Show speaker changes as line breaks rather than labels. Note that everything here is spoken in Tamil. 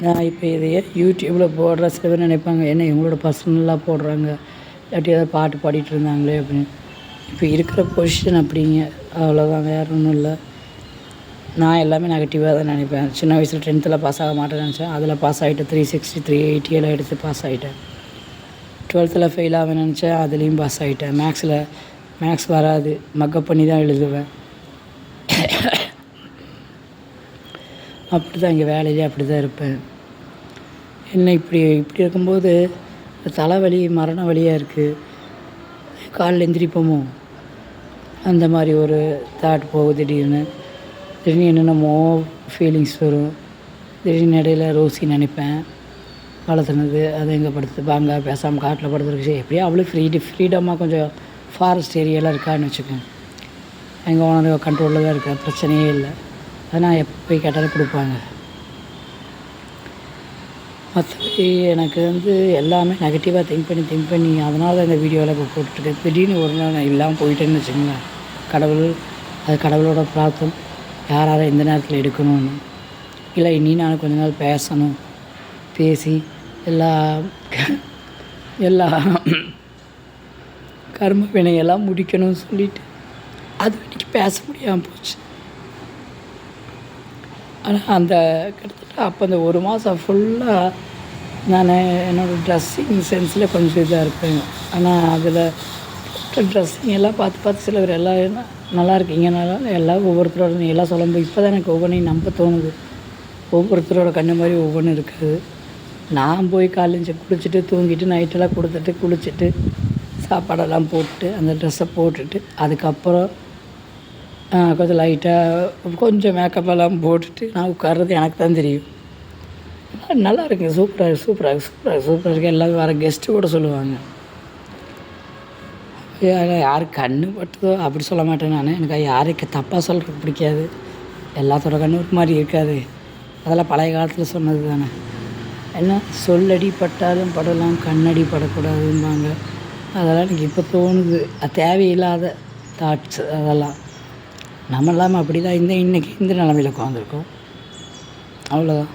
நான் இப்போ இதையே யூடியூப்பில் போடுற சில பேர் நினைப்பாங்க, என்ன இவங்களோட பர்சனலாக போடுறாங்க, இல்லாட்டி ஏதாவது பாட்டு பாடிட்டு இருந்தாங்களே அப்படின்னு. இப்போ இருக்கிற பொசிஷன் அப்படிங்க, அவ்வளோதான், வேறு ஒன்றும் இல்லை. நான் எல்லாமே நெகட்டிவாக தான் நினைப்பேன். சின்ன வயசில் 10th பாஸ் ஆக மாட்டேன்னு நினச்சேன், அதில் பாஸ் ஆகிட்டேன். 360 380 எல்லாம் எடுத்து பாஸ் ஆகிட்டேன். 12th ஃபெயில் ஆவேன்னு நினச்சேன், அதுலேயும் பாஸ் ஆகிட்டேன். மேக்ஸ் வராது, மக்கப் பண்ணி தான் எழுதுவேன். அப்படி தான் இங்கே வேலையிலே அப்படி தான் இருப்பேன். என்ன இப்படி இருக்கும்போது தலைவலி மரண வலியாக இருக்குது. காலைல எந்திரிப்போமோ அந்த மாதிரி ஒரு தாட் போகும். திடீர்னு என்னென்னமோ ஃபீலிங்ஸ் வரும். திடீர்னு இடையில ரோசி நினைப்பேன், வளர்த்துனது அது எங்கே படுத்து பாங்க பேசாமல் காட்டில் படுத்துருக்கு. எப்படியோ அவளுக்கு ஃப்ரீடமாக கொஞ்சம் ஃபாரஸ்ட் ஏரியாலாம் இருக்கான்னு வச்சுக்கோங்க. எங்கள் ஓனர் கண்ட்ரோலில் தான் இருக்கா, பிரச்சனையே இல்லை. அதை நான் எப்போ போய் கேட்டாலும் கொடுப்பாங்க. மற்றபடி எனக்கு எல்லாமே நெகட்டிவாக திங்க் பண்ணி அதனால தான் இந்த வீடியோவில் இப்போ போட்டுருக்கேன். திடீர்னு ஒரு நாள் நான் இல்லாமல் போயிட்டேன்னு வச்சுக்கோங்களேன், கடவுளோட பிரார்த்தம் யாரை எந்த நேரத்தில் எடுக்கணும்னு. இல்லை இனி நான் கொஞ்ச நாள் பேசணும், பேசி எல்லா கர்ம வினையெல்லாம் முடிக்கணும்னு சொல்லிட்டு அது இன்னைக்கு பேச முடியாமல் போச்சு. ஆனால் அந்த கிட்டத்தட்ட அப்போ அந்த ஒரு மாதம் ஃபுல்லாக நான் என்னோடய ட்ரெஸ்ஸிங் சென்ஸில் கொஞ்சம் இதாக இருப்பேன். ஆனால் அதில் ட்ரெஸ்ஸிங் எல்லாம் பார்த்து சில பேர் எல்லாம் நல்லா இருக்கீங்கனால எல்லாம் ஒவ்வொருத்தரோட நீ எல்லாம் சொல்லும்போது இப்போ தான் எனக்கு ஒவ்வொன்றையும் நம்ப தோணுது. ஒவ்வொருத்தரோட கண்ணு மாதிரி ஒவ்வொன்றும் இருக்குது. நான் போய் காலேஜ் குளிச்சுட்டு தூங்கிட்டு நைட்டெல்லாம் கொடுத்துட்டு குளிச்சுட்டு சாப்பாடெல்லாம் போட்டு அந்த ட்ரெஸ்ஸை போட்டுட்டு அதுக்கப்புறம் கொஞ்சம் லைட்டாக கொஞ்சம் மேக்கப்பெல்லாம் போட்டுட்டு நான் உட்கார்றது எனக்கு தான் தெரியும். நல்லா இருக்குங்க, சூப்பராக இருக்குது. எல்லோரும் வர கெஸ்ட்டு கூட சொல்லுவாங்க, யார் கண்ணு பட்டுதோ அப்படி சொல்ல மாட்டேன் நான். எனக்கு யாருக்கு தப்பாக சொல்கிறதுக்கு பிடிக்காது. எல்லாத்தோட கண்ணு ஒரு மாதிரி இருக்காது. அதெல்லாம் பழைய காலத்தில் சொன்னது தானே. என்ன சொல்லடி பட்டாலும் படலாம், கண்ணடி படக்கூடாதும்பாங்க. அதெல்லாம் எனக்கு இப்போ தோணுது. அது தேவையில்லாத தாட்ஸ். அதெல்லாம் நம்ம இல்லாமல் அப்படி தான் இன்றைக்கி இந்த நிலமையில் உட்காந்துருக்கோம். அவ்வளோதான்.